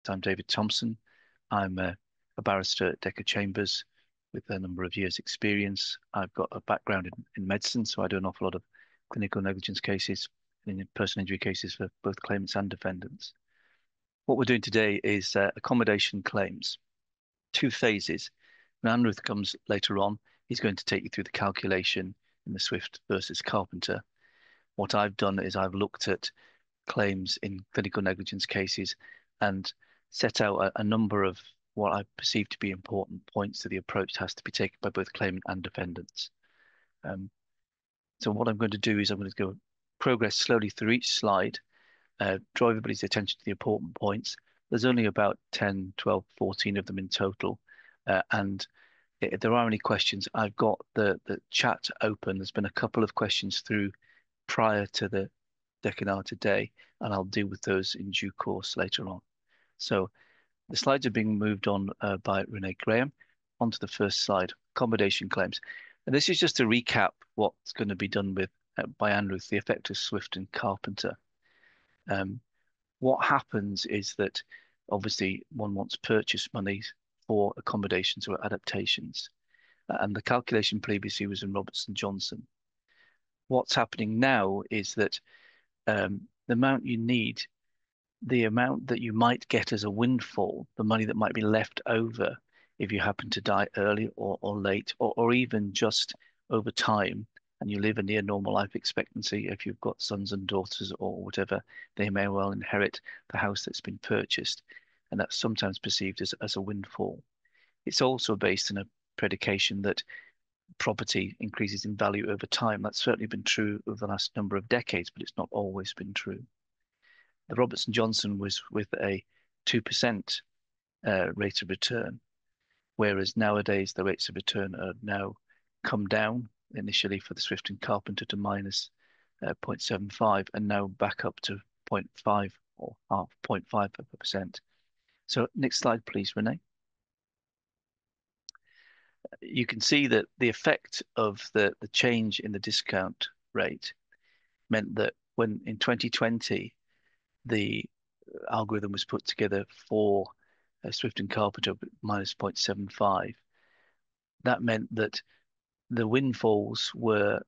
I'm David Thomson. I'm a barrister at Decker Chambers with a number of years' experience. I've got a background in medicine, so I do an awful lot of clinical negligence cases and in personal injury cases for both claimants and defendants. What we're doing today is accommodation claims, two phases. When Anirudh comes later on, he's going to take you through the calculation in the Swift versus Carpenter. What I've done is I've looked at claims in clinical negligence cases and set out a number of what I perceive to be important points to the approach that has to be taken by both claimant and defendants. Um, so what I'm going to do is I'm going to go progress slowly through each slide, draw everybody's attention to the important points. There's only about 10, 12, 14 of them in total. And if there are any questions, I've got the chat open. There's been a couple of questions through prior to the Dekinar today, and I'll deal with those in due course later on. So the slides are being moved on by Renee Graham. Onto the first slide, accommodation claims. And this is just to recap what's going to be done with by Anirudh, the effect of Swift and Carpenter. What happens is that obviously one wants purchase money for accommodations or adaptations. And the calculation previously was in Robertson Johnson. What's happening now is that the amount you need, the amount that you might get as a windfall, the money that might be left over if you happen to die early or late, or even just over time, and you live a near normal life expectancy, if you've got sons and daughters or whatever, they may well inherit the house that's been purchased. And that's sometimes perceived as a windfall. It's also based on a predication that property increases in value over time. That's certainly been true over the last number of decades, but it's not always been true. The Robertson Johnson was with a 2% rate of return, whereas nowadays the rates of return are now come down initially for the Swift and Carpenter to minus 0.75 and now back up to 0.5 or half 0.5%. So next slide, please, Renee. You can see that the effect of the change in the discount rate meant that when in 2020, the algorithm was put together for Swift and Carpenter minus 0.75, that meant that the windfalls were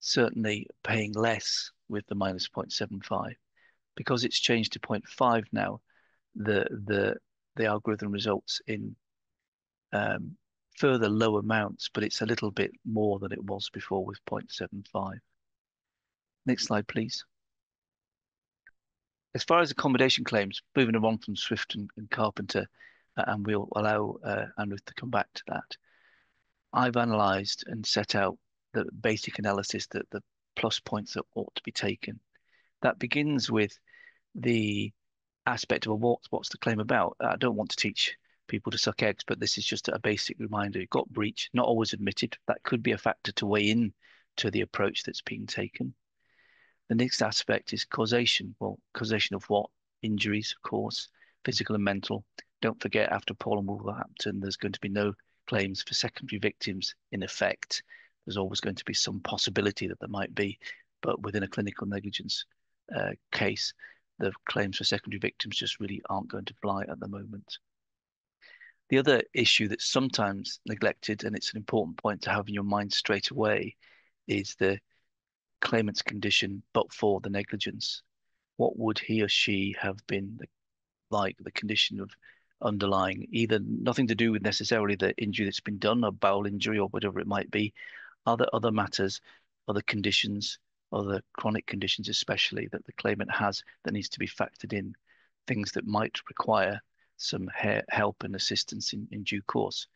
certainly paying less with the minus 0.75. Because it's changed to 0.5 now, the algorithm results in further low amounts, but it's a little bit more than it was before with 0.75. Next slide, please. As far as accommodation claims, moving on from Swift and Carpenter, and we'll allow Anirudh to come back to that. I've analysed and set out the basic analysis, that the plus points that ought to be taken. That begins with the aspect of what's the claim about. I don't want to teach people to suck eggs, but this is just a basic reminder. You've got breach, not always admitted. That could be a factor to weigh in to the approach that's being taken. The next aspect is causation. Well, causation of what? Injuries, of course, physical and mental. Don't forget, after Paul and Wolverhampton, there's going to be no claims for secondary victims in effect. There's always going to be some possibility that there might be, but within a clinical negligence case, the claims for secondary victims just really aren't going to fly at the moment. The other issue that's sometimes neglected, and it's an important point to have in your mind straight away, is the claimant's condition but for the negligence. What would he or she have been like, the condition of underlying, either nothing to do with necessarily the injury that's been done, a bowel injury or whatever it might be, other matters, other conditions, other chronic conditions especially that the claimant has that needs to be factored in, things that might require some help and assistance in due course.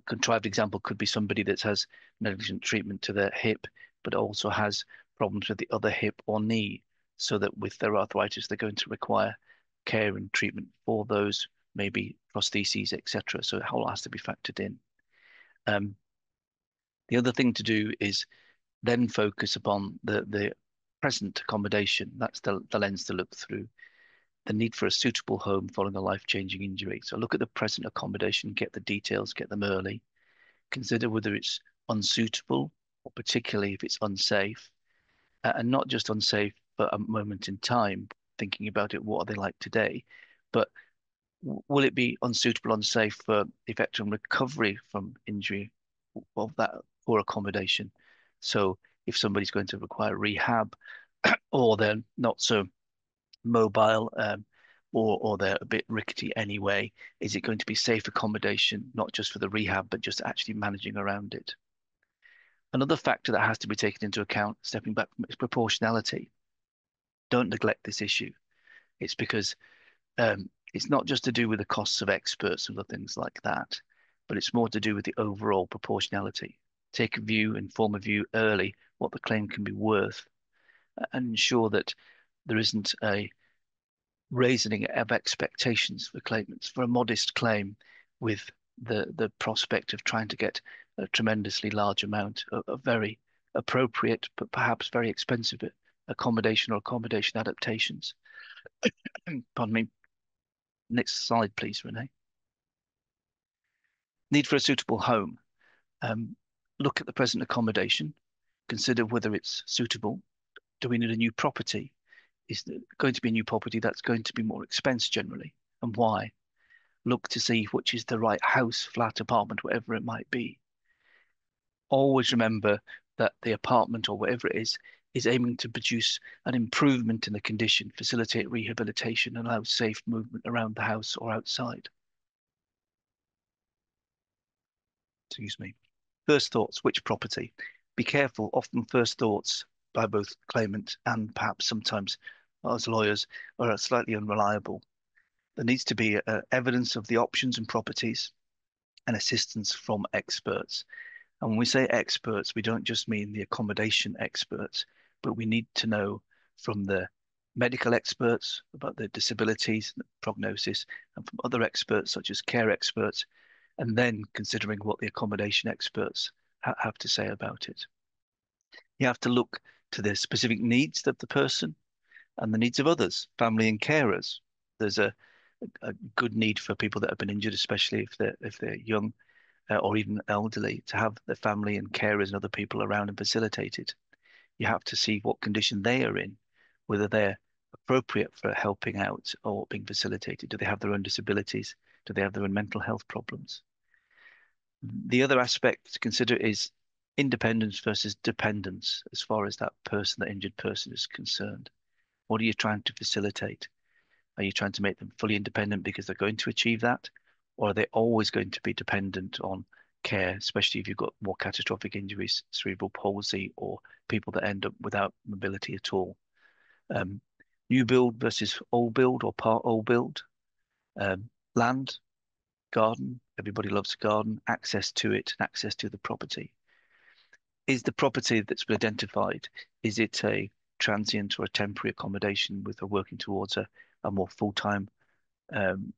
Contrived example could be somebody that has negligent treatment to their hip, but also has problems with the other hip or knee, so that with their arthritis, they're going to require care and treatment for those, maybe prostheses, etc. So it all has to be factored in. The other thing to do is then focus upon the present accommodation. That's the lens to look through. The need for a suitable home following a life-changing injury. So look at the present accommodation, get the details, get them early. Consider whether it's unsuitable, or particularly if it's unsafe, and not just unsafe for a moment in time, thinking about it, what are they like today, But will it be unsuitable, unsafe for effective recovery from injury of that poor accommodation? So if somebody's going to require rehab, or they're not so mobile, or they're a bit rickety anyway, is it going to be safe accommodation, not just for the rehab, but just actually managing around it? Another factor that has to be taken into account, stepping back from, is proportionality. Don't neglect this issue. It's because it's not just to do with the costs of experts and other things like that, but it's more to do with the overall proportionality. Take a view, inform a view early what the claim can be worth, and ensure that there isn't a raising of expectations for claimants for a modest claim with the prospect of trying to get a tremendously large amount of very appropriate but perhaps very expensive accommodation or accommodation adaptations. Pardon me. Next slide, please, Renee. Need for a suitable home. Um, Look at the present accommodation. Consider whether it's suitable. Do we need a new property? Is there going to be a new property that's going to be more expense generally? And why? Look to see which is the right house, flat, apartment, whatever it might be. Always remember that the apartment or whatever it is aiming to produce an improvement in the condition, facilitate rehabilitation, and allow safe movement around the house or outside. Excuse me. First thoughts, which property? Be careful, often first thoughts by both claimant and perhaps sometimes as lawyers are slightly unreliable. There needs to be evidence of the options and properties and assistance from experts. And when we say experts, we don't just mean the accommodation experts, but we need to know from the medical experts about the disabilities and the prognosis, and from other experts such as care experts, and then considering what the accommodation experts have to say about it. You have to look to the specific needs of the person and the needs of others, family and carers. There's a good need for people that have been injured, especially if they're young or even elderly, to have their family and carers and other people around and facilitated. You have to see what condition they are in, whether they're appropriate for helping out or being facilitated. Do they have their own disabilities? Do they have their own mental health problems? The other aspect to consider is independence versus dependence as far as that person, that injured person, is concerned. What are you trying to facilitate? Are you trying to make them fully independent because they're going to achieve that? Or are they always going to be dependent on care, especially if you've got more catastrophic injuries, cerebral palsy, or people that end up without mobility at all? Um, New build versus old build or part old build. Land, garden, everybody loves a garden, access to it, and access to the property. Is the property that's been identified, is it a transient or a temporary accommodation with a working towards a more full-time um,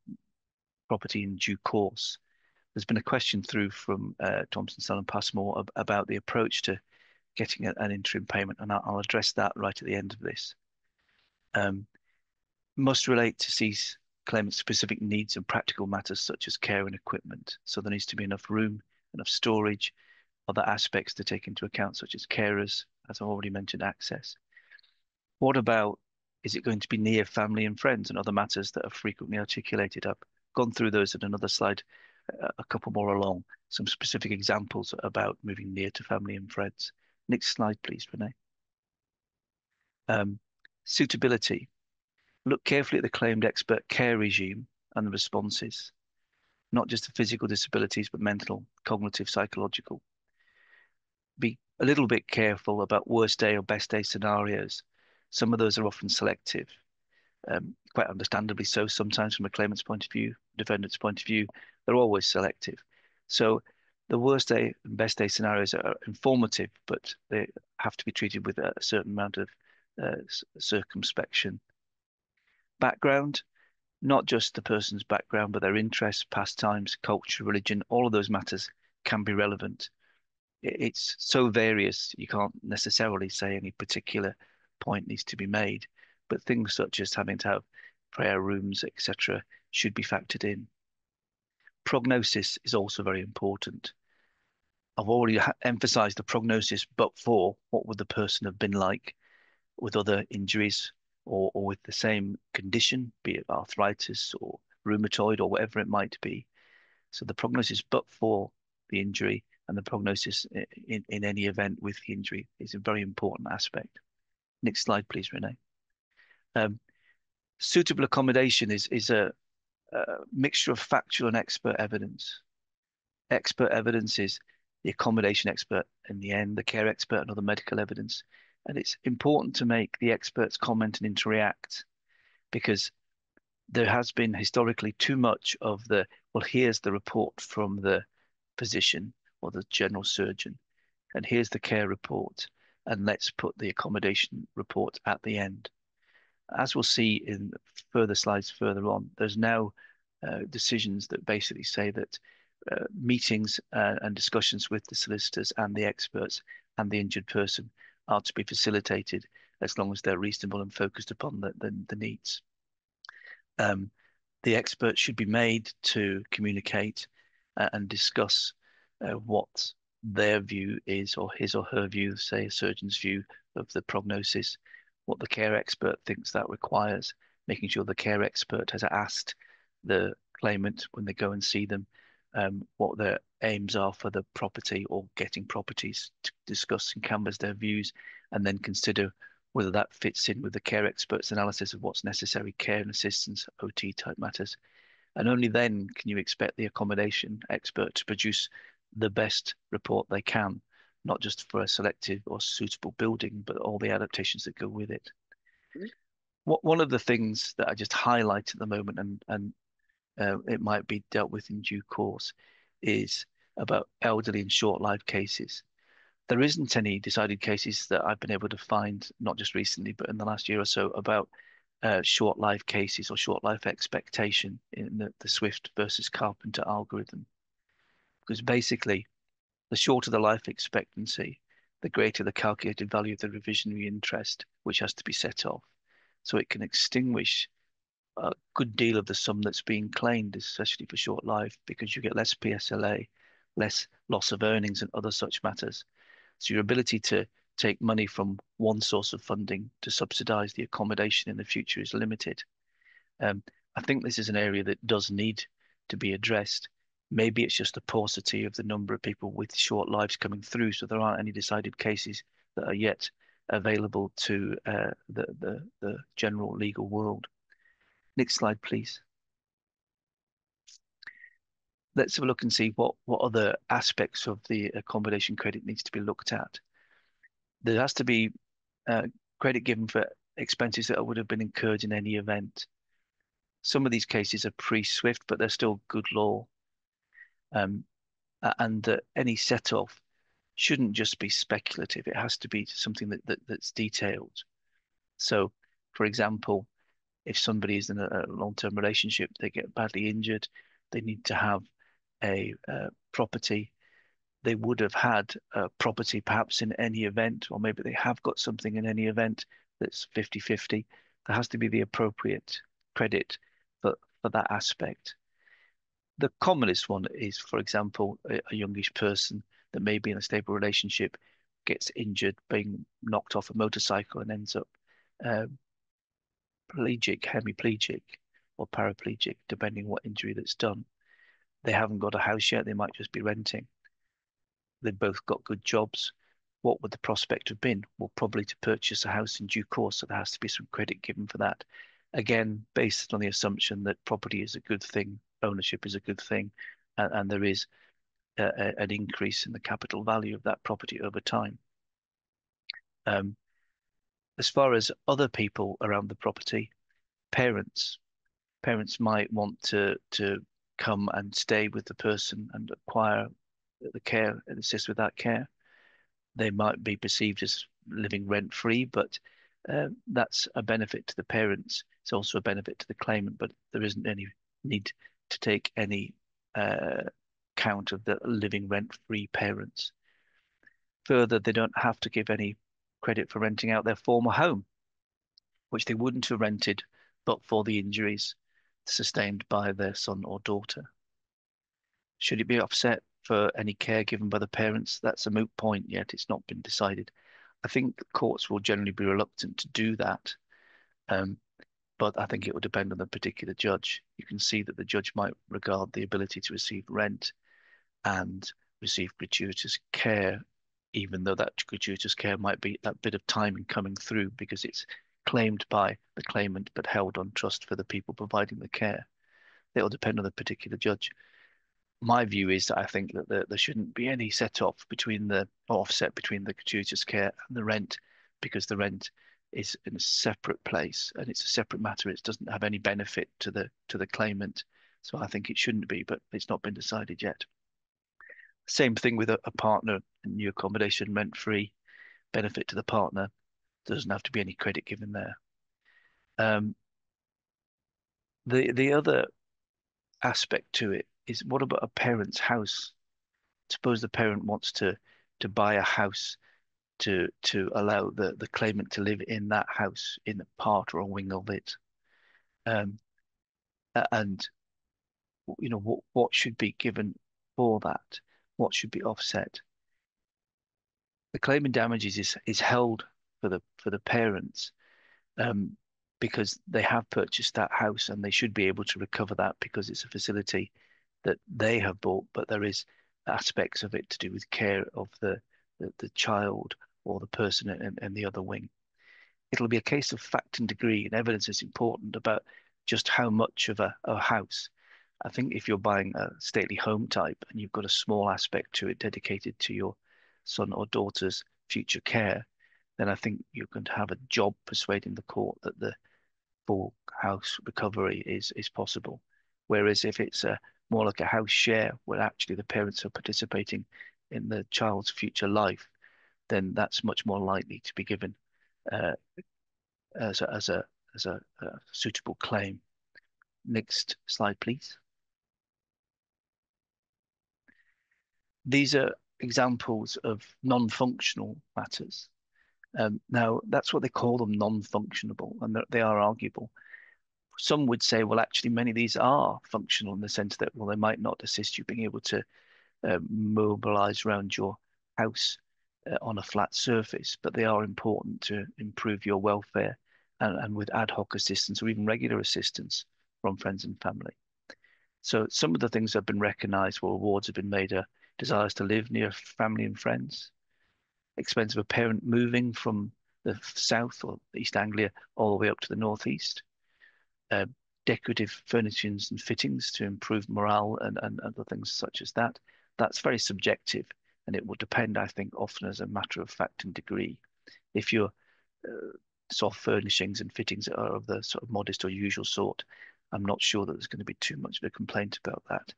property in due course? There's been a question through from Thomson and Passmore about the approach to getting an interim payment, and I'll address that right at the end of this. Must relate to cease claimant's specific needs and practical matters such as care and equipment. So there needs to be enough room, enough storage, other aspects to take into account, such as carers, as I've already mentioned, access. What about, is it going to be near family and friends and other matters that are frequently articulated? I've gone through those in another slide, a couple more along, some specific examples about moving near to family and friends. Next slide, please, Renee. Suitability. Look carefully at the claimed expert care regime and the responses, not just the physical disabilities, but mental, cognitive, psychological. Be a little bit careful about worst day or best day scenarios. Some of those are often selective, quite understandably so. Sometimes from a claimant's point of view, defendant's point of view, they're always selective. So the worst day and best day scenarios are informative, but they have to be treated with a certain amount of circumspection. Background, not just the person's background, but their interests, pastimes, culture, religion, all of those matters can be relevant. It's so various, you can't necessarily say any particular point needs to be made, but things such as having to have prayer rooms, etc., should be factored in. Prognosis is also very important. I've already emphasized the prognosis, but for what would the person have been like with other injuries, or with the same condition, be it arthritis or rheumatoid or whatever it might be. So the prognosis but for the injury and the prognosis in any event with the injury is a very important aspect. Next slide, please, Renee. Um, Suitable accommodation is a mixture of factual and expert evidence. Expert evidence is the accommodation expert, in the end, the care expert, and other medical evidence. And it's important to make the experts comment and interact because there has been historically too much of the, well, here's the report from the physician or the general surgeon, and here's the care report, and let's put the accommodation report at the end. As we'll see in further slides further on, there's now decisions that basically say that meetings and discussions with the solicitors and the experts and the injured person are to be facilitated as long as they're reasonable and focused upon the needs. The expert should be made to communicate and discuss what their view is, or his or her view, say a surgeon's view of the prognosis, what the care expert thinks that requires, making sure the care expert has asked the claimant when they go and see them what their aims are for the property or getting properties, to discuss and canvass their views, and then consider whether that fits in with the care expert's analysis of what's necessary care and assistance, OT type matters. And only then can you expect the accommodation expert to produce the best report they can, not just for a selective or suitable building, but all the adaptations that go with it. One of the things that I just highlight at the moment, and it might be dealt with in due course, is about elderly and short-lived cases. There isn't any decided cases that I've been able to find, not just recently, but in the last year or so, about short life cases or short life expectation in the Swift versus Carpenter algorithm. Because basically, the shorter the life expectancy, the greater the calculated value of the revisionary interest, which has to be set off. So it can extinguish a good deal of the sum that's being claimed, especially for short life, because you get less PSLA, less loss of earnings and other such matters. So your ability to take money from one source of funding to subsidize the accommodation in the future is limited. I think this is an area that does need to be addressed. Maybe it's just the paucity of the number of people with short lives coming through, so there aren't any decided cases that are yet available to the general legal world. Next slide, please. Let's have a look and see what other aspects of the accommodation credit needs to be looked at. There has to be credit given for expenses that would have been incurred in any event. Some of these cases are pre-Swift, but they're still good law. And any set-off shouldn't just be speculative. It has to be something that's detailed. So, for example, if somebody is in a long-term relationship, they get badly injured, they need to have a property. They would have had a property perhaps in any event, or maybe they have got something in any event that's 50-50. There has to be the appropriate credit for that aspect. The commonest one is, for example, a youngish person that may be in a stable relationship gets injured being knocked off a motorcycle and ends up pelagic, hemiplegic, or paraplegic, depending what injury that's done. They haven't got a house yet, they might just be renting. They've both got good jobs. What would the prospect have been? Well, probably to purchase a house in due course, so there has to be some credit given for that. Again, based on the assumption that property is a good thing, ownership is a good thing, and there is an increase in the capital value of that property over time. As far as other people around the property, parents might want to come and stay with the person and acquire the care and assist with that care. They might be perceived as living rent-free, but that's a benefit to the parents. It's also a benefit to the claimant, but there isn't any need to take any count of the living rent-free parents. Further, they don't have to give any credit for renting out their former home, which they wouldn't have rented but for the injuries sustained by their son or daughter. Should it be offset for any care given by the parents? That's a moot point yet. It's not been decided. I think courts will generally be reluctant to do that Um, but I think it will depend on the particular judge. You can see that the judge might regard the ability to receive rent and receive gratuitous care, even though that gratuitous care might be that bit of time in coming through because it's claimed by the claimant but held on trust for the people providing the care. It'll depend on the particular judge. My view is that I think that there shouldn't be any set off between the offset between the gratuitous care and the rent, because the rent is in a separate place and it's a separate matter. It doesn't have any benefit to the claimant. So I think it shouldn't be, but it's not been decided yet. Same thing with a partner and new accommodation rent free, benefit to the partner. There doesn't have to be any credit given there. Um, the other aspect to it is, what about a parent's house? Suppose the parent wants to buy a house to allow the claimant to live in that house, in a part or a wing of it. Um, and what should be given for that? What should be offset? The claim in damages is held for the parents, um, because they have purchased that house and they should be able to recover that because it's a facility that they have bought, but there is aspects of it to do with care of the child or the person in the other wing. It'll be a case of fact and degree, and evidence is important about just how much of a house. I think if you're buying a stately home type and you've got a small aspect to it dedicated to your son or daughter's future care, then I think you're going to have a job persuading the court that the full house recovery is possible. Whereas if it's more like a house share where actually the parents are participating in the child's future life, then that's much more likely to be given uh, as a suitable claim. Next slide, please. These are examples of non-functional matters. Now, that's what they call them, non-functionable, and they are arguable. Some would say, well, actually, many of these are functional in the sense that, well, they might not assist you being able to mobilize around your house on a flat surface, but they are important to improve your welfare and with ad hoc assistance or even regular assistance from friends and family. So some of the things that have been recognized where awards have been made are desires to live near family and friends, expense of a parent moving from the south or East Anglia all the way up to the northeast, uh, decorative furnishings and fittings to improve morale and other things such as that. That's very subjective, and it will depend, I think, often as a matter of fact and degree. If your soft furnishings and fittings are of the sort of modest or usual sort, I'm not sure that there's going to be too much of a complaint about that.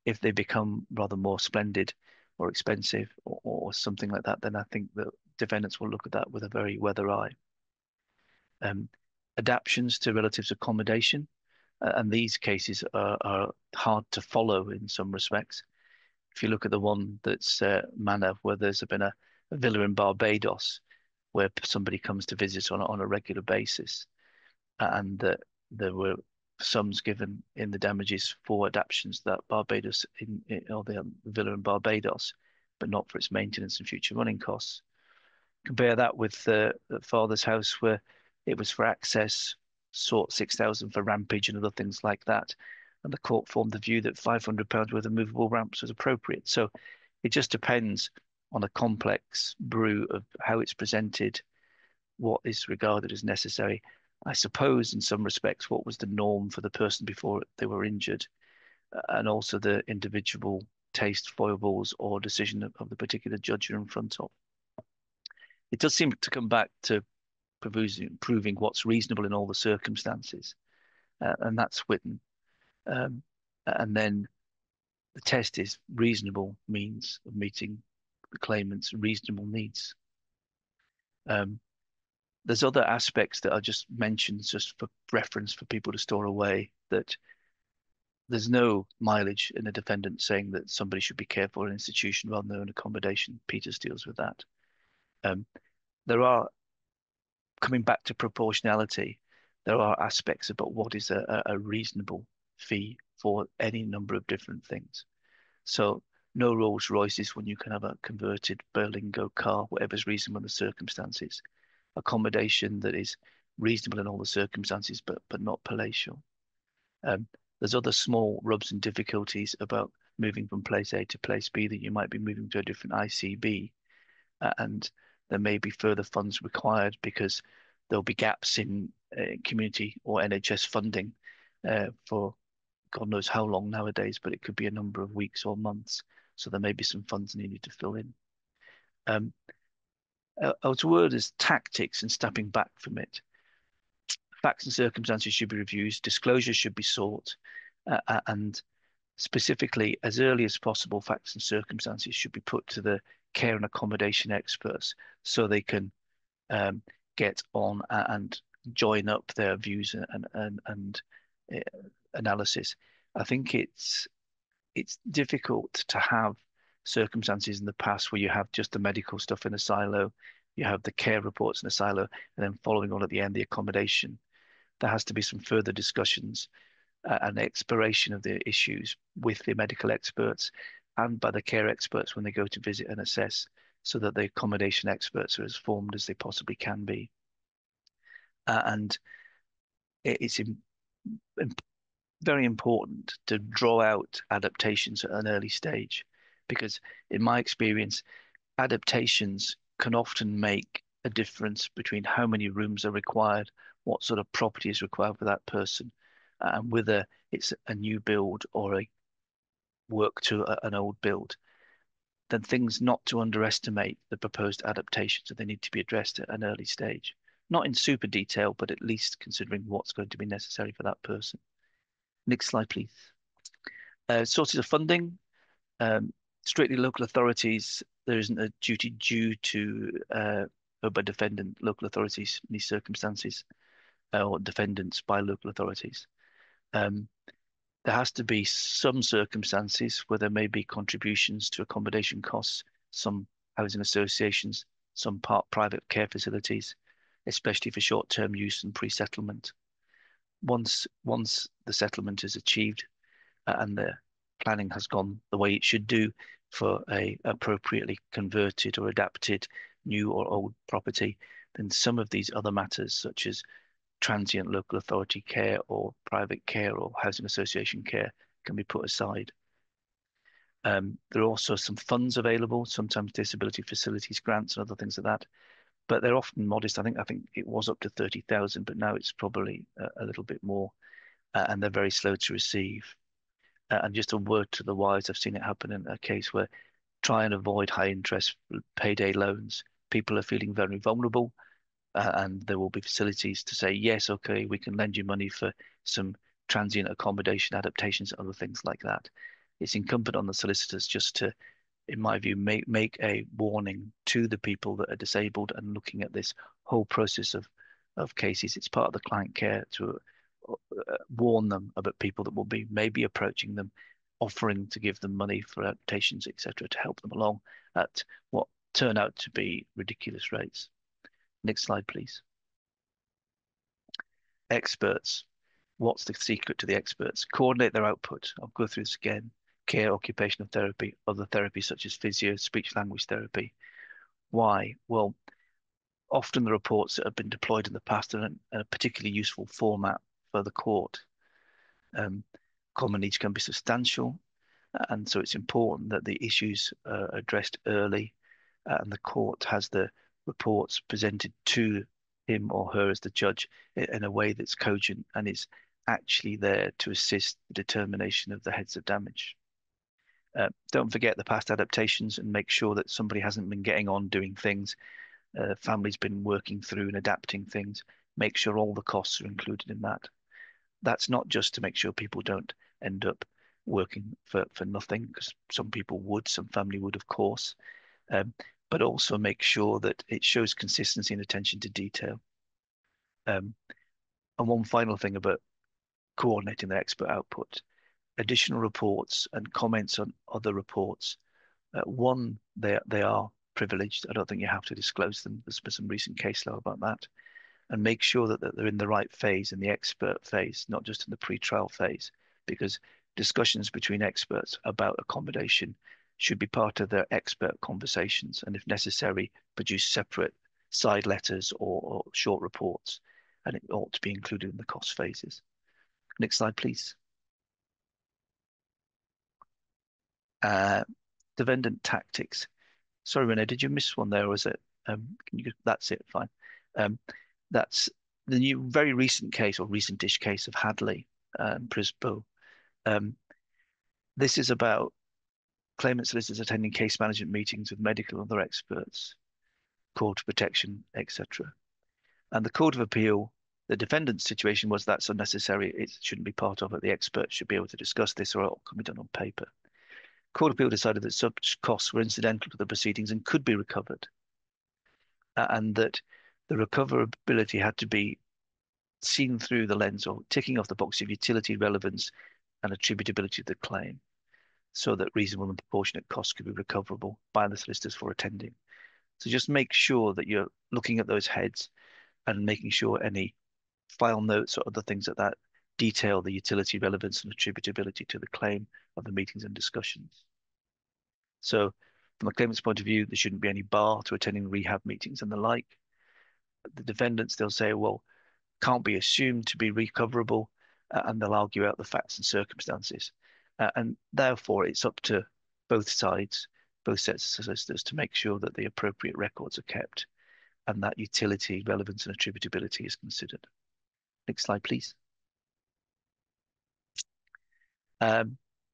If they become rather more splendid or expensive or something like that, then I think the defendants will look at that with a very weather eye. Um, Adaptations to relatives' accommodation, and these cases are hard to follow in some respects. If you look at the one that's Manor, where there's been a villa in Barbados where somebody comes to visit on a regular basis, and that there were sums given in the damages for adaptations that Barbados or the villa in Barbados, but not for its maintenance and future running costs. Compare that with the father's house where it was for access, sought 6,000 for rampage and other things like that. And the court formed the view that £500 worth of movable ramps was appropriate. So it just depends on a complex brew of how it's presented, what is regarded as necessary. I suppose in some respects, what was the norm for the person before they were injured, and also the individual taste, foibles, or decision of the particular judge you're in front of. It does seem to come back to proving what's reasonable in all the circumstances, and that's Whitten. Um, and then the test is reasonable means of meeting the claimant's reasonable needs. There's other aspects that I just mentioned just for reference for people to store away, that there's no mileage in a defendant saying that somebody should be cared for in an institution rather than an accommodation. Peters deals with that. Um, there are, coming back to proportionality, there are aspects about what is a reasonable fee for any number of different things. So no Rolls Royces when you can have a converted Berlingo car, whatever's reasonable in the circumstances. Accommodation that is reasonable in all the circumstances, but not palatial. Um, there's other small rubs and difficulties about moving from place A to place B, that you might be moving to a different ICB, and there may be further funds required because there'll be gaps in community or NHS funding for God knows how long nowadays, but it could be a number of weeks or months. So there may be some funds needed to fill in. As word as tactics and stepping back from it. Facts and circumstances should be reviewed, disclosures should be sought, and specifically, as early as possible, facts and circumstances should be put to the care and accommodation experts so they can get on and join up their views and uh, analysis. I think it's difficult to have circumstances in the past where you have just the medical stuff in a silo, you have the care reports in a silo, and then following on at the end, the accommodation. There has to be some further discussions and exploration of the issues with the medical experts and by the care experts when they go to visit and assess, so that the accommodation experts are as formed as they possibly can be. And it's very important to draw out adaptations at an early stage, because in my experience, adaptations can often make a difference between how many rooms are required, what sort of property is required for that person, and whether it's a new build or a work to an old build. Then things not to underestimate the proposed adaptations, and they need to be addressed at an early stage. Not in super detail, but at least considering what's going to be necessary for that person. Next slide, please. Sources of funding. Strictly local authorities, there isn't a duty due to by defendant local authorities in these circumstances, or defendants by local authorities. There has to be some circumstances where there may be contributions to accommodation costs, some housing associations, some part private care facilities, especially for short-term use and pre-settlement. Once the settlement is achieved and the planning has gone the way it should do for a appropriately converted or adapted new or old property, then some of these other matters, such as transient local authority care or private care or housing association care, can be put aside. There are also some funds available, sometimes disability facilities grants and other things like that, but they're often modest. I think it was up to 30,000, but now it's probably a little bit more, and they're very slow to receive. And just a word to the wise, I've seen it happen in a case where try and avoid high interest payday loans. People are feeling very vulnerable, and there will be facilities to say, yes, okay, we can lend you money for some transient accommodation adaptations, other things like that. It's incumbent on the solicitors just to, in my view, make a warning to the people that are disabled and looking at this whole process of cases. It's part of the client care to warn them about people that will be maybe approaching them, offering to give them money for adaptations, etc., to help them along at what turn out to be ridiculous rates. Next slide, please. Experts. What's the secret to the experts? Coordinate their output. I'll go through this again. Care, occupational therapy, other therapies such as physio, speech language therapy. Why? Well, often the reports that have been deployed in the past are in a particularly useful format for the court. Common needs can be substantial, and so it's important that the issues are addressed early, and the court has the reports presented to him or her as the judge in a way that's cogent and is actually there to assist the determination of the heads of damage. Don't forget the past adaptations and make sure that somebody hasn't been getting on doing things. Family's been working through and adapting things. Make sure all the costs are included in that. That's not just to make sure people don't end up working for nothing, because some people would, some family would, of course, but also make sure that it shows consistency and attention to detail. And one final thing about coordinating the expert output, additional reports and comments on other reports. One, they are privileged. I don't think you have to disclose them. There's been some recent case law about that. And make sure that they're in the right phase, in the expert phase, not just in the pre-trial phase, because discussions between experts about accommodation should be part of their expert conversations, and if necessary, produce separate side letters or short reports. and it ought to be included in the cost phases. Next slide, please. Uh, defendant tactics. Sorry, Renee, did you miss one there, or is it? Can you? That's it. Fine. Um, that's the new, very recent case or recentish case of Hadley, Prisbo. Um, this is about claimant solicitors attending case management meetings with medical and other experts, court protection, etc. And the Court of Appeal, the defendant's situation was that's unnecessary. It shouldn't be part of it. The expert should be able to discuss this, or it can be done on paper. Court of Appeal decided that such costs were incidental to the proceedings and could be recovered, and that the recoverability had to be seen through the lens or ticking off the box of utility, relevance, and attributability of the claim, so that reasonable and proportionate costs could be recoverable by the solicitors for attending. So just make sure that you're looking at those heads and making sure any file notes or other things like that detail the utility, relevance, and attributability to the claim of the meetings and discussions. So from a claimant's point of view, there shouldn't be any bar to attending rehab meetings and the like. The defendants, they'll say, well, can't be assumed to be recoverable, and they'll argue out the facts and circumstances. And therefore, it's up to both sides, both sets of solicitors, to make sure that the appropriate records are kept and that utility, relevance, and attributability is considered. Next slide, please.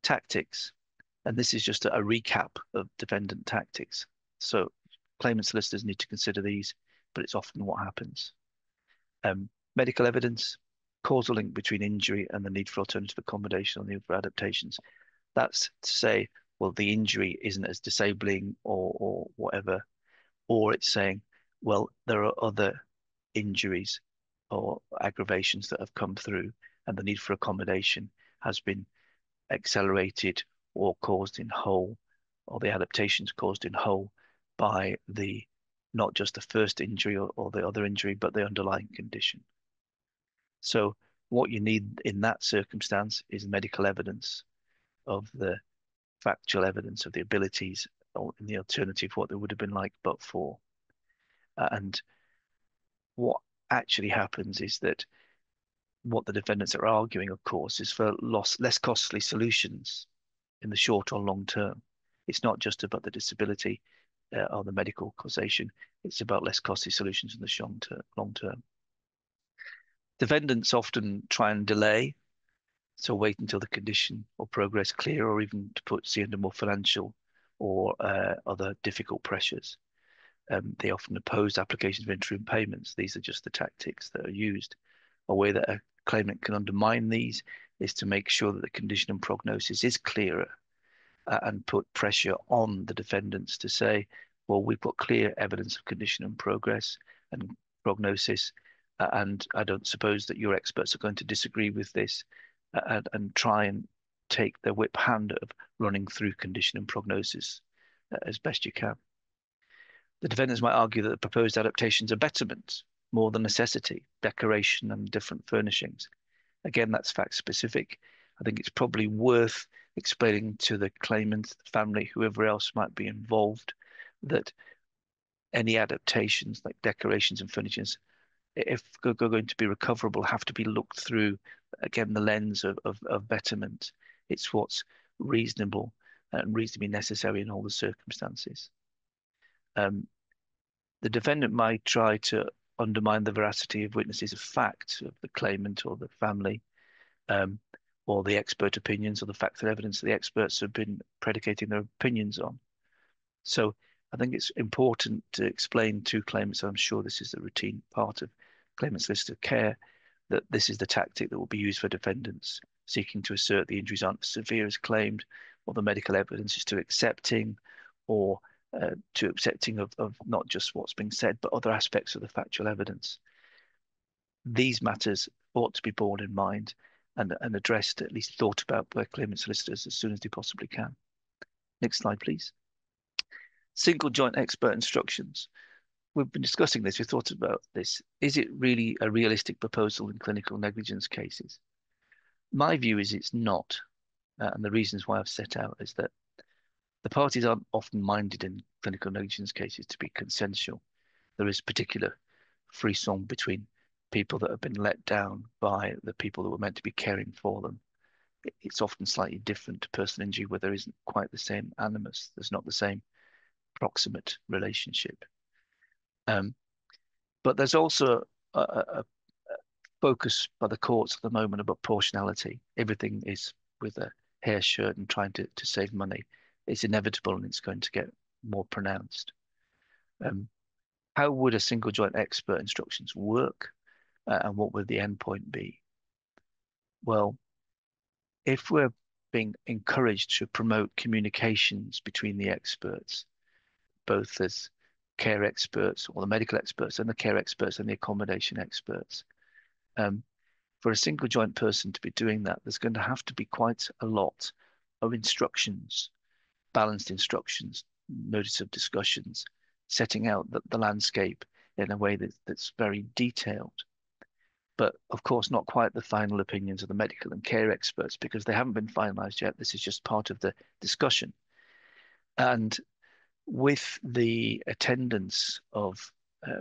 Tactics. And this is just a recap of defendant tactics. So claimant solicitors need to consider these, but it's often what happens. Medical evidence, causal link between injury and the need for alternative accommodation or the other adaptations. That's to say, well, the injury isn't as disabling or whatever, or it's saying, well, there are other injuries or aggravations that have come through, and the need for accommodation has been accelerated or caused in whole, or the adaptations caused in whole by the not just the first injury or the other injury, but the underlying condition. So what you need in that circumstance is medical evidence of the factual evidence of the abilities or in the alternative, what they would have been like but for. And what actually happens is that what the defendants are arguing, of course, is for less costly solutions in the short or long term. It's not just about the disability or the medical causation. It's about less costly solutions in the long term. Defendants often try and delay, so wait until the condition or progress clear, or even to put see under more financial or other difficult pressures. They often oppose applications of interim payments. These are just the tactics that are used. A way that a claimant can undermine these is to make sure that the condition and prognosis is clearer and put pressure on the defendants to say, well, we've got clear evidence of condition and progress and prognosis, and I don't suppose that your experts are going to disagree with this, and try and take the whip hand of running through condition and prognosis as best you can. The defendants might argue that the proposed adaptations are betterment more than necessity, decoration and different furnishings. Again, that's fact specific. I think it's probably worth explaining to the claimant, the family, whoever else might be involved, that any adaptations like decorations and furnishings, if they're going to be recoverable, have to be looked through, again, the lens of betterment. It's what's reasonable and reasonably necessary in all the circumstances. The defendant might try to undermine the veracity of witnesses of fact of the claimant or the family, or the expert opinions or the facts and evidence that the experts have been predicating their opinions on. So I think it's important to explain to claimants, and I'm sure this is the routine part of claimant's list of care, that this is the tactic that will be used for defendants seeking to assert the injuries aren't as severe as claimed, or the medical evidence is too accepting, or too accepting of not just what's being said, but other aspects of the factual evidence. These matters ought to be borne in mind and addressed, at least thought about by claimant solicitors as soon as they possibly can. Next slide, please. Single joint expert instructions. We've been discussing this, we thought about this. Is it really a realistic proposal in clinical negligence cases? My view is it's not. And the reasons why I've set out is that the parties aren't often minded in clinical negligence cases to be consensual. There is particular frisson between people that have been let down by the people that were meant to be caring for them. It's often slightly different to personal injury where there isn't quite the same animus. There's not the same proximate relationship. Um, but there's also a focus by the courts at the moment about proportionality. Everything is with a hair shirt and trying to save money. It's inevitable and it's going to get more pronounced. Um, how would a single joint expert instructions work, and what would the endpoint be? Well, if we're being encouraged to promote communications between the experts, both as care experts or the medical experts and the care experts and the accommodation experts, um, for a single joint person to be doing that, there's going to have to be quite a lot of instructions, balanced instructions, notice of discussions, setting out the landscape in a way that's very detailed. But of course, not quite the final opinions of the medical and care experts because they haven't been finalized yet. This is just part of the discussion. And with the attendance of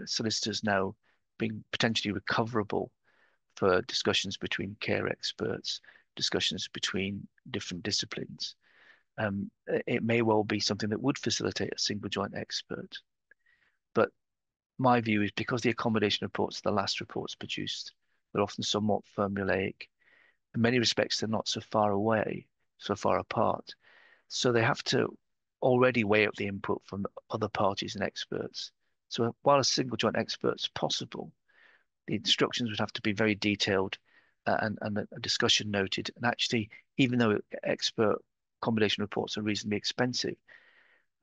solicitors now being potentially recoverable for discussions between care experts, discussions between different disciplines, it may well be something that would facilitate a single joint expert. But my view is because the accommodation reports are the last reports produced, they're often somewhat formulaic. In many respects, they're not so far away, so far apart. So they have to already weigh up the input from other parties and experts. So while a single joint expert is possible, the instructions would have to be very detailed and a discussion noted. And actually, even though expert accommodation reports are reasonably expensive,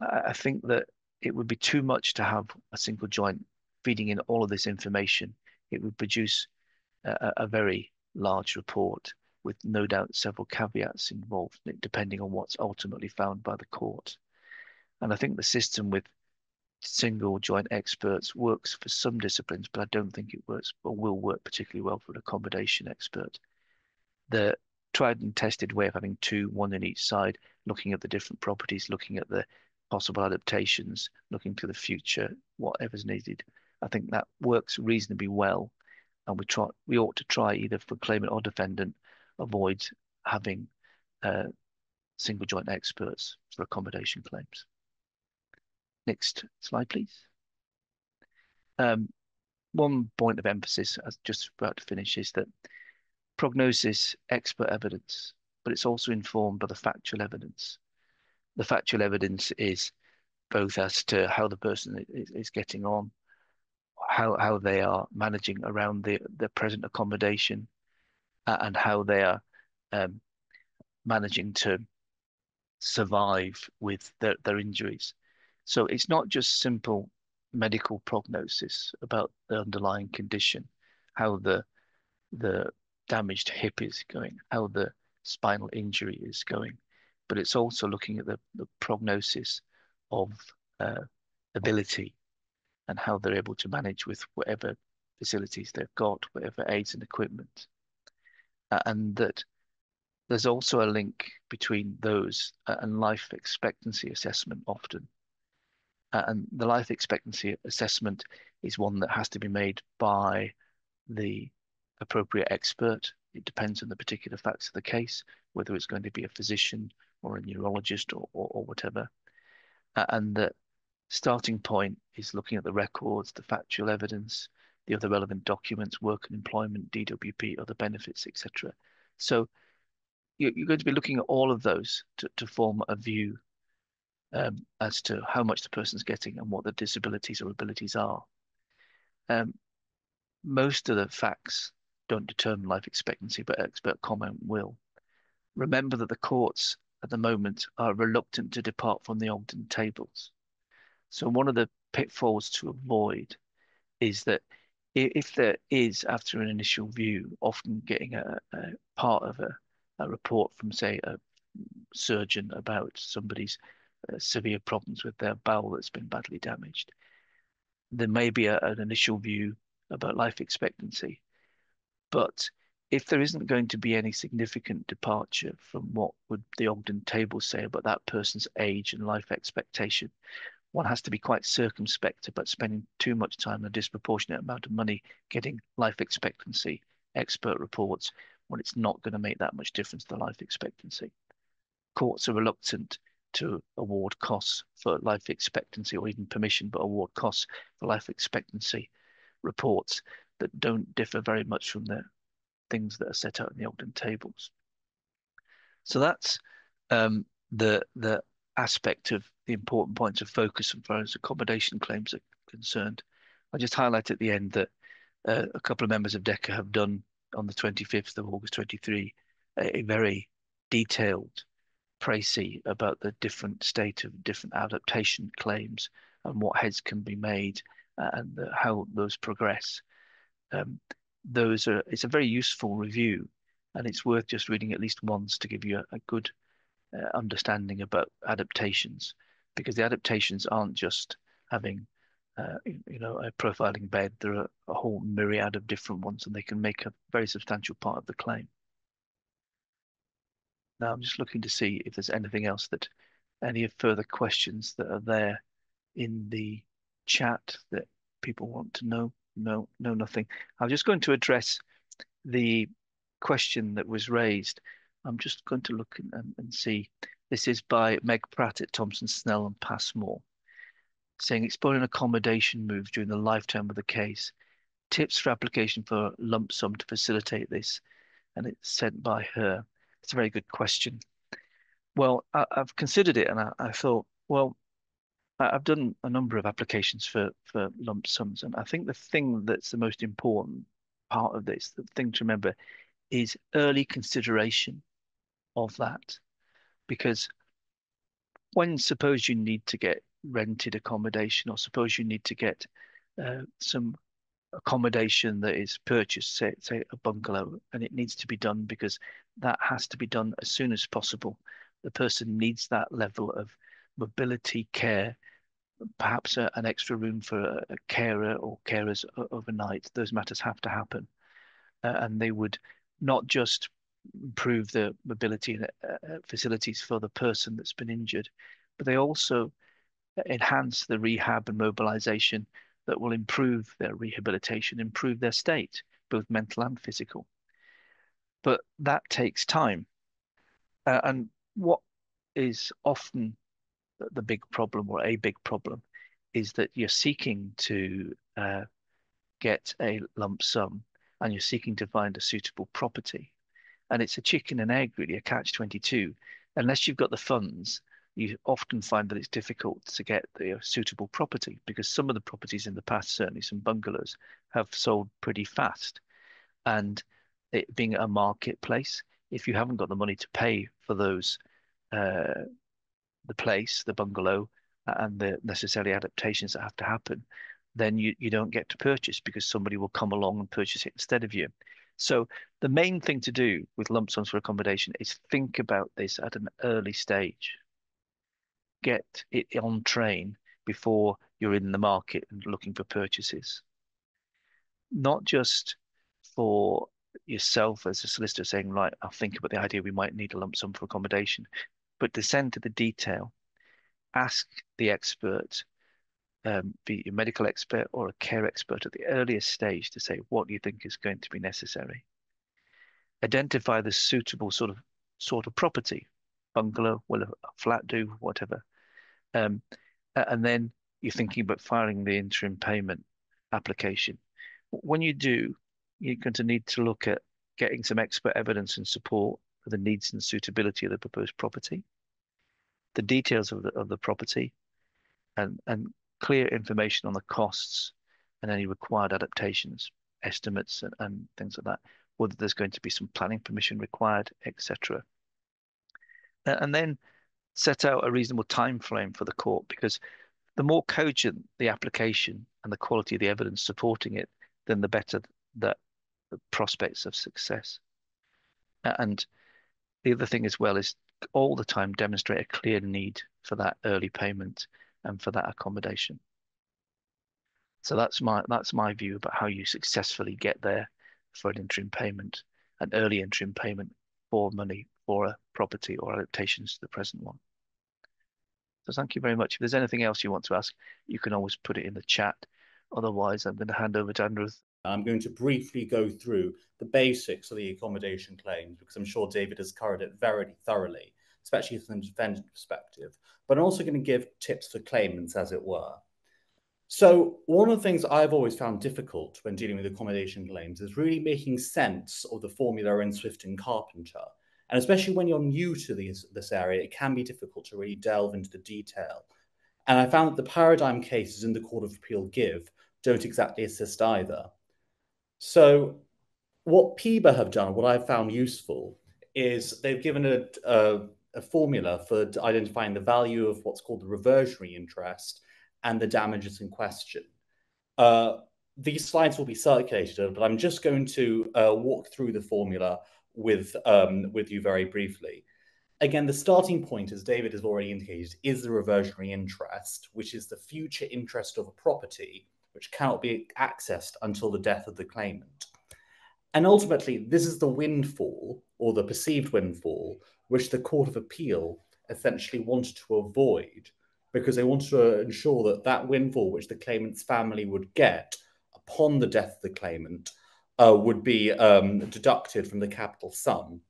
I think that it would be too much to have a single joint feeding in all of this information. It would produce a very large report with no doubt several caveats involved, depending on what's ultimately found by the court. And I think the system with single joint experts works for some disciplines, but I don't think it works or will work particularly well for an accommodation expert. The tried and tested way of having two, one in each side, looking at the different properties, looking at the possible adaptations, looking to the future, whatever's needed. I think that works reasonably well, and we ought to try either for claimant or defendant avoid having single joint experts for accommodation claims. Next slide, please. One point of emphasis, as just about to finish, is that prognosis, expert evidence, but it's also informed by the factual evidence. The factual evidence is both as to how the person is getting on, how they are managing around the present accommodation, and how they are um, managing to survive with their injuries. So it's not just simple medical prognosis about the underlying condition, how the damaged hip is going, how the spinal injury is going, but it's also looking at the prognosis of uh, ability and how they're able to manage with whatever facilities they've got, whatever aids and equipment. And that there's also a link between those and life expectancy assessment often. And the life expectancy assessment is one that has to be made by the appropriate expert. It depends on the particular facts of the case, whether it's going to be a physician or a neurologist or whatever. And the starting point is looking at the records, the factual evidence, the other relevant documents, work and employment, DWP, other benefits, etc. So you're going to be looking at all of those to form a view as to how much the person's getting and what the disabilities or abilities are. Um, most of the facts don't determine life expectancy, but expert comment will. Remember that the courts at the moment are reluctant to depart from the Ogden tables. So one of the pitfalls to avoid is that if there is, after an initial view, often getting a part of a report from, say, a surgeon about somebody's severe problems with their bowel that's been badly damaged, there may be an initial view about life expectancy. But if there isn't going to be any significant departure from what would the Ogden table say about that person's age and life expectation, one has to be quite circumspect about spending too much time and a disproportionate amount of money getting life expectancy expert reports when it's not going to make that much difference to life expectancy. Courts are reluctant to award costs for life expectancy or even permission, but award costs for life expectancy reports that don't differ very much from the things that are set out in the Ogden tables. So that's the aspect of the important points of focus as far as accommodation claims are concerned. I just highlight at the end that a couple of members of DECA have done on the 25th of August 23 a very detailed précis about the different state of different adaptation claims and what heads can be made and how those progress. Um, it's a very useful review, and it's worth just reading at least once to give you a good understanding about adaptations, because the adaptations aren't just having a profiling bed. There are a whole myriad of different ones, and they can make a very substantial part of the claim. Now I'm just looking to see if there's anything else that any further questions that are there in the chat that people want to know. No, nothing. I'm just going to address the question that was raised. I'm just going to look and see. This is by Meg Pratt at Thomson, Snell and Passmore, saying exploring accommodation moves during the lifetime of the case. Tips for application for lump sum to facilitate this, and it's sent by her. It's a very good question. Well, I've considered it, and I thought, well, I've done a number of applications for lump sums, and I think the thing that's the most important part of this, the thing to remember, is early consideration of that. Because when suppose you need to get rented accommodation, or suppose you need to get some accommodation that is purchased, say a bungalow, and it needs to be done because that has to be done as soon as possible. The person needs that level of mobility care, perhaps an extra room for a carer or carers overnight. Those matters have to happen, and they would not just improve the mobility and facilities for the person that's been injured, but they also enhance the rehab and mobilization that will improve their rehabilitation, improve their state, both mental and physical. But that takes time. And what is often the big problem, or a big problem, is that you're seeking to get a lump sum and you're seeking to find a suitable property. And it's a chicken and egg, really, a catch-22. Unless you've got the funds, you often find that it's difficult to get the suitable property, because some of the properties in the past, certainly some bungalows, have sold pretty fast. And it being a marketplace, if you haven't got the money to pay for those, the place, the bungalow, and the necessary adaptations that have to happen, then you don't get to purchase, because somebody will come along and purchase it instead of you. So the main thing to do with lump sums for accommodation is think about this at an early stage. Get it on train before you're in the market and looking for purchases. Not just for yourself as a solicitor saying, right, I'll think about the idea we might need a lump sum for accommodation, but descend to the detail. Ask the expert, be it a medical expert or a care expert at the earliest stage, to say, what do you think is going to be necessary? Identify the suitable sort of property, bungalow, will a flat do, whatever. And then you're thinking about filing the interim payment application. When you do, you're going to need to look at getting some expert evidence and support for the needs and suitability of the proposed property, the details of the property, and clear information on the costs and any required adaptations, estimates, and things like that, whether there's going to be some planning permission required, etc. And then set out a reasonable time frame for the court, because the more cogent the application and the quality of the evidence supporting it, then the better the prospects of success. And the other thing as well is all the time demonstrate a clear need for that early payment and for that accommodation. So that's my view about how you successfully get there for an interim payment, an early interim payment for money for a property or adaptations to the present one. So thank you very much. If there's anything else you want to ask, you can always put it in the chat. Otherwise, I'm going to hand over to Anirudh. I'm going to briefly go through the basics of the accommodation claims because I'm sure David has covered it very thoroughly, especially from the defendant perspective. But I'm also going to give tips for claimants, as it were. So one of the things I've always found difficult when dealing with accommodation claims is really making sense of the formula in Swift and Carpenter. And especially when you're new to this area, it can be difficult to really delve into the detail. And I found that the paradigm cases in the Court of Appeal give don't exactly assist either. So what PIBA have done, what I've found useful, is they've given a formula for identifying the value of what's called the reversionary interest and the damages in question. These slides will be circulated, but I'm just going to walk through the formula with you very briefly. Again, the starting point, as David has already indicated, is the reversionary interest, which is the future interest of a property which cannot be accessed until the death of the claimant. And ultimately, this is the windfall, or the perceived windfall, which the Court of Appeal essentially wanted to avoid, because they wanted to ensure that that windfall which the claimant's family would get upon the death of the claimant would be deducted from the capital sum.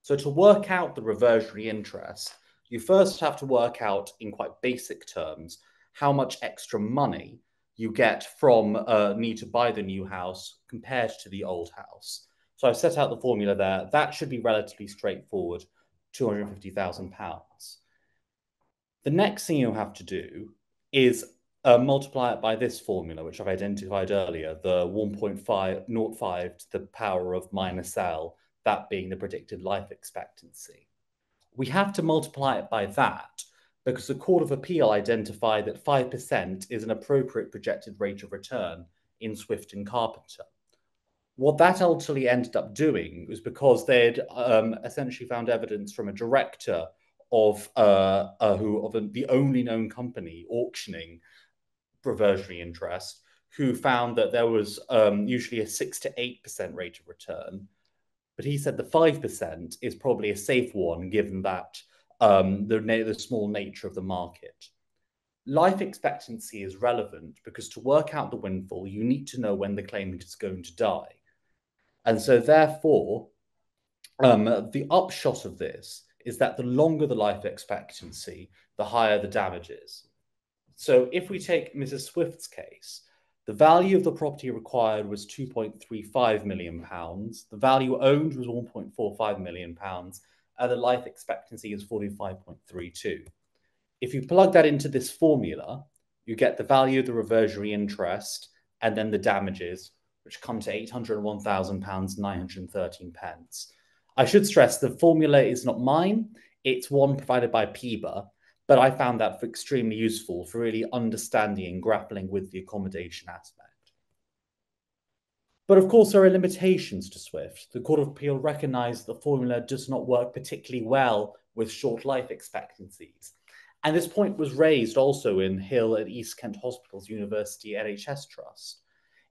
So to work out the reversionary interest, you first have to work out in quite basic terms how much extra money you get from need to buy the new house compared to the old house. So I've set out the formula there. That should be relatively straightforward, £250,000. The next thing you have to do is multiply it by this formula, which I've identified earlier, the 1.505 to the power of minus L, that being the predicted life expectancy. We have to multiply it by that because the Court of Appeal identified that 5% is an appropriate projected rate of return in Swift and Carpenter. What that ultimately ended up doing was because they'd essentially found evidence from a director of the only known company auctioning reversionary interest, who found that there was usually a 6 to 8% rate of return. But he said the 5% is probably a safe one, given that the small nature of the market. Life expectancy is relevant because to work out the windfall, you need to know when the claimant is going to die. And so therefore, the upshot of this is that the longer the life expectancy, the higher the damages. So if we take Mrs. Swift's case, the value of the property required was £2.35 million. The value owned was £1.45 million, and the life expectancy is 45.32. If you plug that into this formula, you get the value of the reversionary interest and then the damages, which come to £801,000, 913 pence. I should stress the formula is not mine. It's one provided by PIBA, but I found that extremely useful for really understanding and grappling with the accommodation aspect. But of course, there are limitations to Swift. The Court of Appeal recognised the formula does not work particularly well with short life expectancies. And this point was raised also in Hill at East Kent Hospitals University NHS Trust,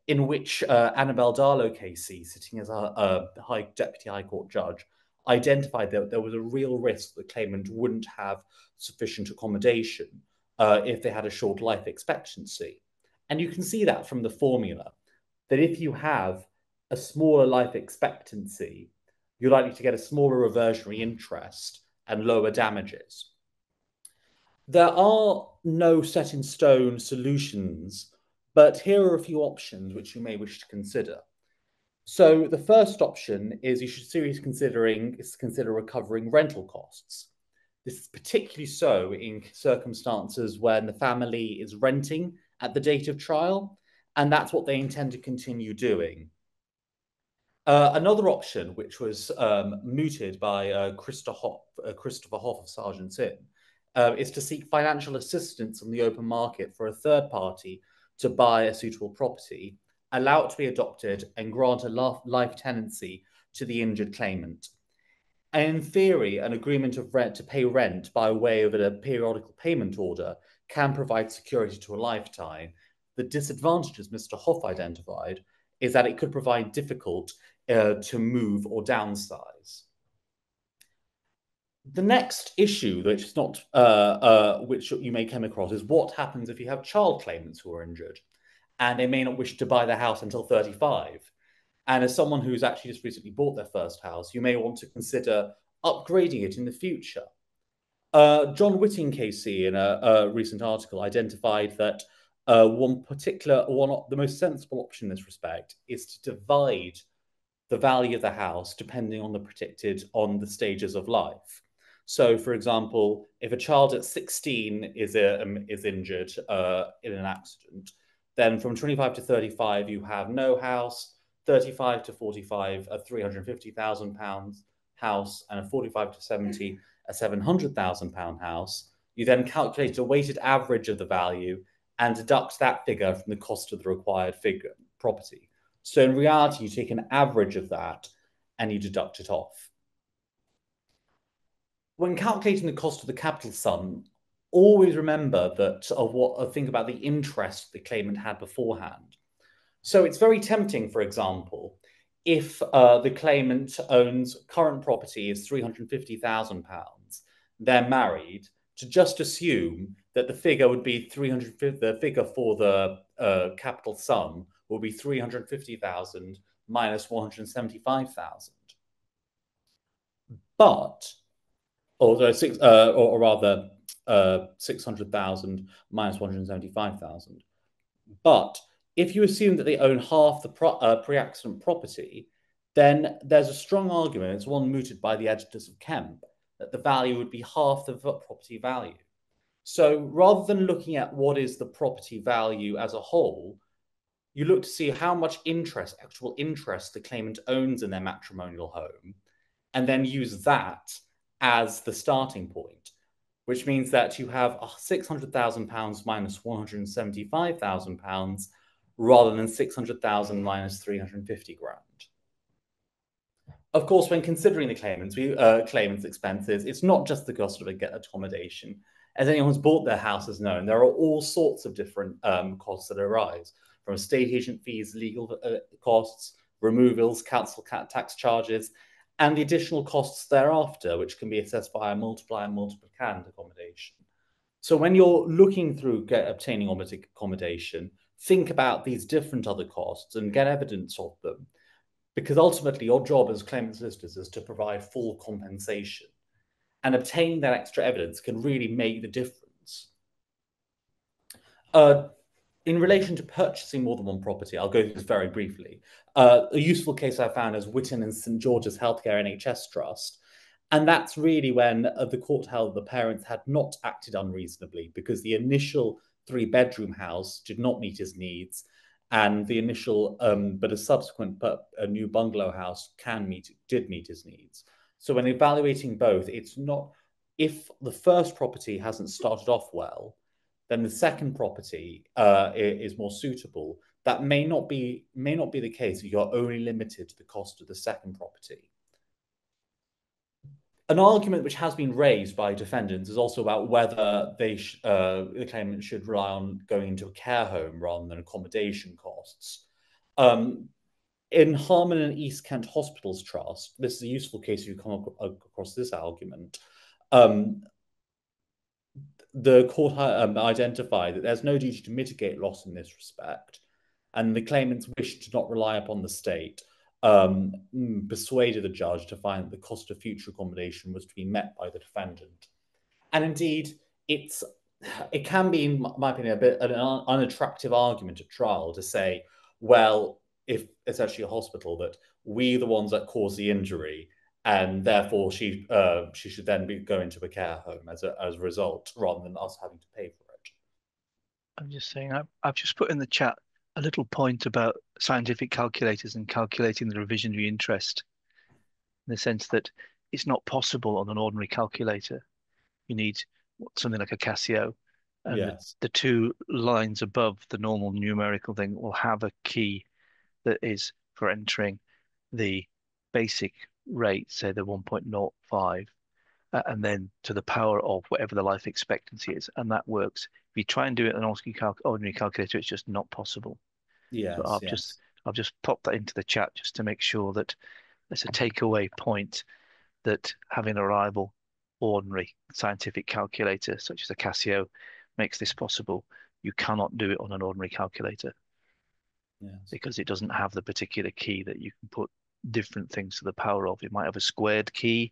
in which Annabelle Darlow Casey, sitting as a Deputy High Court judge, identified that there was a real risk the claimant wouldn't have sufficient accommodation if they had a short life expectancy. And you can see that from the formula, that if you have a smaller life expectancy, you're likely to get a smaller reversionary interest and lower damages. There are no set in stone solutions, but here are a few options which you may wish to consider. So the first option is you should seriously consider recovering rental costs. This is particularly so in circumstances when the family is renting at the date of trial, and that's what they intend to continue doing. Another option, which was mooted by Christopher Hoff of Sargent's Inn, is to seek financial assistance on the open market for a third party to buy a suitable property, allow it to be adopted, and grant a life tenancy to the injured claimant. And in theory, an agreement of rent to pay rent by way of a periodical payment order can provide security to a lifetime. The disadvantages Mr. Hoff identified is that it could provide difficult to move or downsize. The next issue, which is not which you may come across, is what happens if you have child claimants who are injured, and they may not wish to buy their house until 35. And as someone who's actually just recently bought their first house, you may want to consider upgrading it in the future. John Whitting KC in a recent article identified that the most sensible option in this respect is to divide the value of the house depending on the stages of life. So, for example, if a child at 16 is injured in an accident, then from 25 to 35 you have no house. 35 to 45 a £350,000 house, and a 45 to 70 a £700,000 house. You then calculate a weighted average of the value and deduct that figure from the cost of the required property. So in reality, you take an average of that and you deduct it off. When calculating the cost of the capital sum, always remember think about the interest the claimant had beforehand. So it's very tempting, for example, if the claimant owns current property is £350,000, they're married, to just assume that the figure would be 350. The figure for the capital sum will be 350,000 minus 175,000. But, or rather, 600,000 minus 175,000. But if you assume that they own half the pre-accident property, then there's a strong argument, it's one mooted by the editors of Kemp, that the value would be half the property value. So rather than looking at what is the property value as a whole, you look to see how much actual interest the claimant owns in their matrimonial home, and then use that as the starting point, which means that you have £600,000 minus £175,000 rather than 600,000 minus 350 grand. Of course, when considering the claimant's expenses, it's not just the cost of accommodation. As anyone who's bought their house has known, there are all sorts of different costs that arise, from estate agent fees, legal costs, removals, council tax charges, and the additional costs thereafter, which can be assessed via multiply and multiplicand accommodation. So when you're looking through obtaining accommodation, think about these different other costs and get evidence of them, because ultimately your job as claimant solicitors is to provide full compensation, and obtaining that extra evidence can really make the difference. In relation to purchasing more than one property, I'll go through this very briefly. A useful case I found is Witten and St George's Healthcare NHS Trust. And that's really when the court held the parents had not acted unreasonably, because the initial 3-bedroom house did not meet his needs, and the initial, but a subsequent, a new bungalow house did meet his needs. So when evaluating both, it's not, if the first property hasn't started off well, then the second property is more suitable. That may not be the case if you're only limited to the cost of the second property. An argument which has been raised by defendants is also about whether the claimant should rely on going into a care home rather than accommodation costs. In Harman and East Kent Hospitals Trust, this is a useful case if you come across this argument. The court identified that there's no duty to mitigate loss in this respect, and the claimants wished to not rely upon the state, persuaded the judge to find that the cost of future accommodation was to be met by the defendant. And indeed, it can be, in my opinion, a bit an unattractive argument at trial to say, well, if it's actually a hospital, that we the ones that caused the injury, and therefore she should then go into a care home as a result, rather than us having to pay for it. I'm just saying, I've just put in the chat a little point about scientific calculators and calculating the revisionary interest, in the sense that it's not possible on an ordinary calculator. You need something like a Casio, and Yes. the two lines above the normal numerical thing will have a key that is for entering the basic rate, say the 1.05, and then to the power of whatever the life expectancy is, and that works. If you try and do it on an ordinary calculator, it's just not possible. So Yes. Yes. I'll just pop that into the chat just to make sure that it's a takeaway point, that having a reliable ordinary scientific calculator, such as a Casio, makes this possible. You cannot do it on an ordinary calculator Yes. because it doesn't have the particular key that you can put different things to the power of. It might have a squared key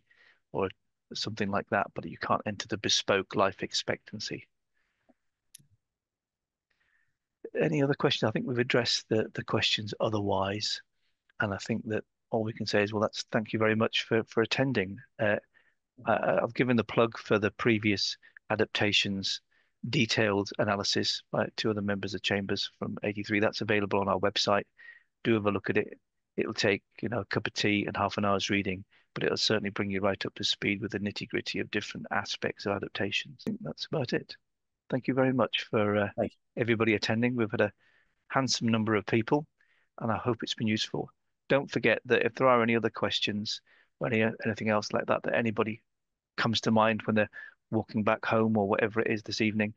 or something like that, but you can't enter the bespoke life expectancy. Any other questions? I think we've addressed the questions otherwise, and I think that all we can say is, well, that's thank you very much for attending. I've given the plug for the previous adaptations, detailed analysis by two other members of Chambers from 83. That's available on our website. Do have a look at it. It'll take, a cup of tea and half an hour's reading, but it'll certainly bring you right up to speed with the nitty-gritty of different aspects of adaptations. I think that's about it. Thank you very much for Thank you. everybody attending. We've had a handsome number of people, and I hope it's been useful. Don't forget that if there are any other questions or anything else like that that anybody comes to mind when they're walking back home or whatever it is this evening,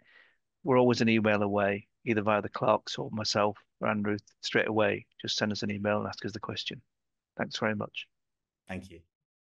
we're always an email away, either via the clerks or myself or Andrew straight away. Just send us an email and ask us the question. Thanks very much. Thank you.